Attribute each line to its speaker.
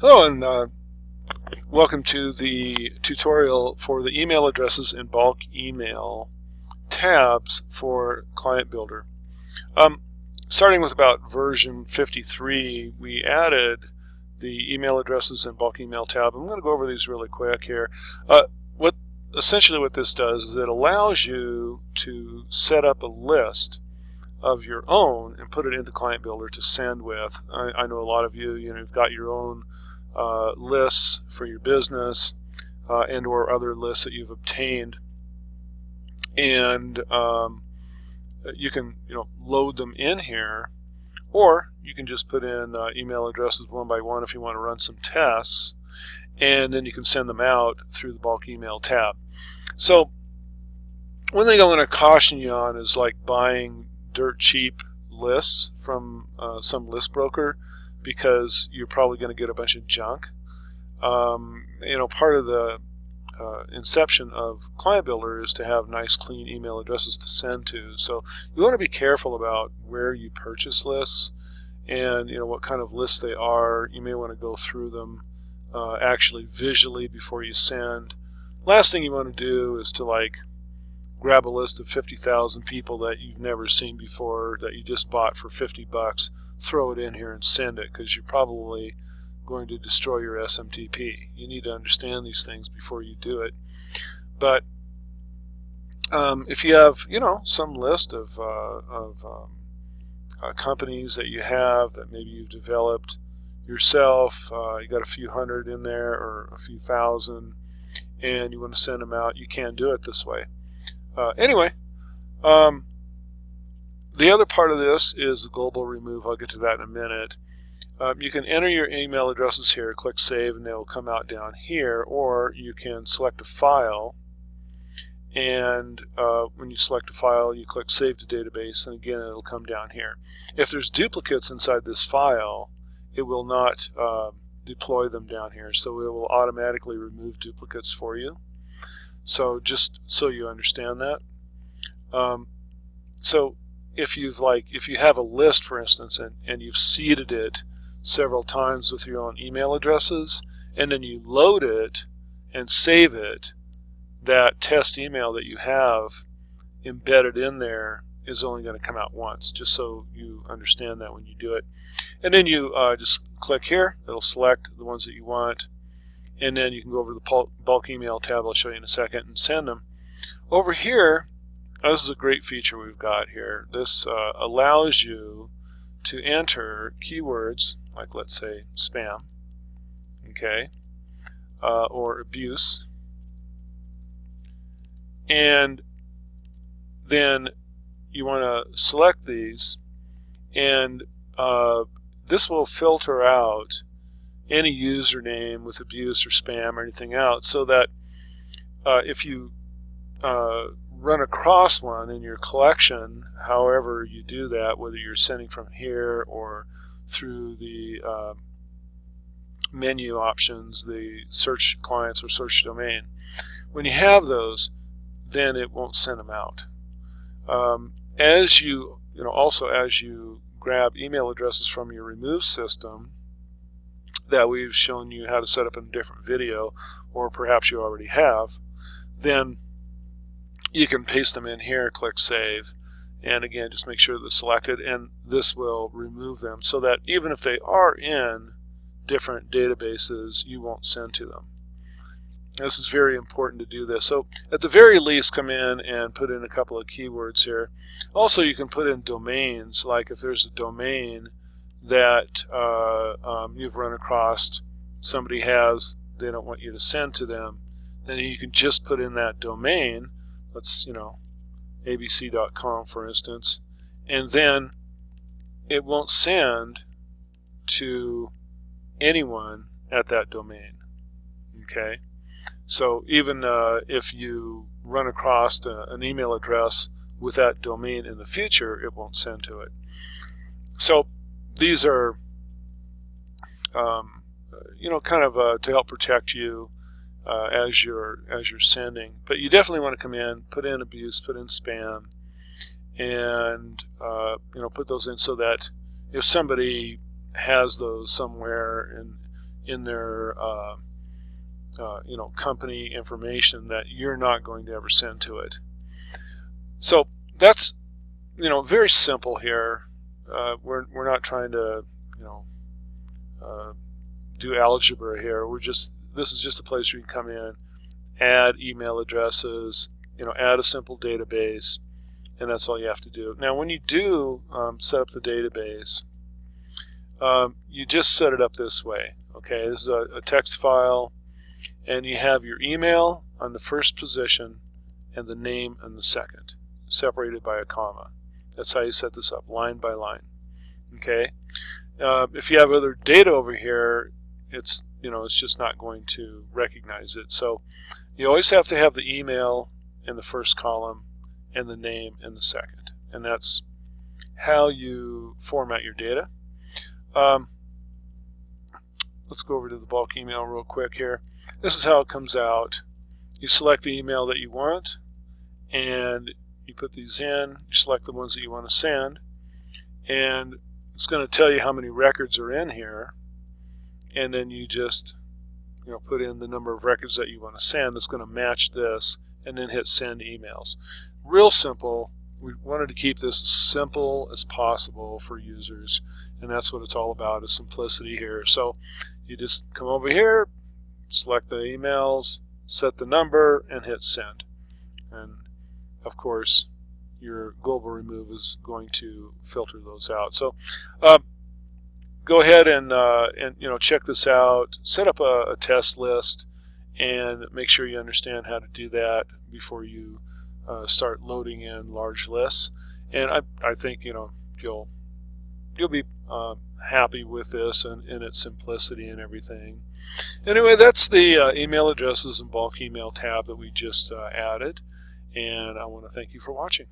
Speaker 1: Hello, and welcome to the tutorial for the email addresses in bulk email tabs for Client Builder. Starting with about version 53, we added the email addresses in bulk email tab. I'm going to go over these really quick here. Essentially what this does is it allows you to set up a list of your own and put it into Client Builder to send with. I know a lot of you've got your own lists for your business and or other lists that you've obtained, and you can load them in here, or you can just put in email addresses one by one if you want to run some tests, and then you can send them out through the bulk email tab. So one thing I want to caution you on is like buying dirt cheap lists from some list broker, because you're probably going to get a bunch of junk. Part of the inception of Client Builder is to have nice clean email addresses to send to. So you want to be careful about where you purchase lists and what kind of lists they are. You may want to go through them actually visually before you send. Last thing you want to do is to grab a list of 50,000 people that you've never seen before that you just bought for 50 bucks, throw it in here and send it, because you're probably going to destroy your SMTP. You need to understand these things before you do it. But if you have some list of companies that you have that maybe you've developed yourself, you got a few hundred in there or a few thousand, and you want to send them out, you can do it this way. The other part of this is the global remove. I'll get to that in a minute. You can enter your email addresses here, click Save, and they will come out down here, or you can select a file, and when you select a file, you click Save to Database, and again, it'll come down here. If there's duplicates inside this file, it will not deploy them down here, so it will automatically remove duplicates for you. So just so you understand that. So if you have a list, for instance, and you've seeded it several times with your own email addresses, and then you load it and save it, that test email that you have embedded in there is only going to come out once, just so you understand that when you do it. And then you just click here, it'll select the ones that you want, and then you can go over to the bulk email tab, I'll show you in a second, and send them. Over here, this is a great feature we've got here. This allows you to enter keywords like, let's say, spam, okay, or abuse, and then you want to select these, and this will filter out any username with abuse or spam or anything else, so that if you run across one in your collection, however you do that, whether you're sending from here or through the menu options, the search clients or search domain, when you have those, then it won't send them out. As you grab email addresses from your remove system that we've shown you how to set up in a different video, or perhaps you already have, then you can paste them in here, click Save, and again, just make sure they're selected, and this will remove them, so that even if they are in different databases, you won't send to them. This is very important to do this. So at the very least, come in and put in a couple of keywords here. Also, you can put in domains, like if there's a domain that you've run across, somebody has, they don't want you to send to them, then you can just put in that domain. Let's, abc.com, for instance, and then it won't send to anyone at that domain. Okay, so even if you run across an email address with that domain in the future, it won't send to it. So these are kind of to help protect you as you're sending. But you definitely want to come in, put in abuse, put in spam, and put those in, so that if somebody has those somewhere and in their company information that you're not going to ever send to it. So that's very simple here. We're not trying to do algebra here. This is just a place where you can come in, add email addresses, add a simple database, and that's all you have to do. Now when you do set up the database, you just set it up this way. Okay, this is a text file, and you have your email on the first position and the name on the second, separated by a comma. That's how you set this up, line by line. Okay, if you have other data over here, it's just not going to recognize it. So you always have to have the email in the first column and the name in the second, and that's how you format your data. Let's go over to the bulk email real quick here. This is how it comes out. You select the email that you want, and you put these in. You select the ones that you want to send, and it's going to tell you how many records are in here, and then you just put in the number of records that you want to send. That's going to match this, and then hit send emails. Real simple. We wanted to keep this as simple as possible for users, and that's what it's all about, is simplicity here. So you just come over here, select the emails, set the number, and hit send. And of course your global remove is going to filter those out. So go ahead and check this out, set up a test list, and make sure you understand how to do that before you start loading in large lists. And I think you'll be happy with this and its simplicity and everything. Anyway, that's the email addresses and bulk email tab that we just added, and I want to thank you for watching.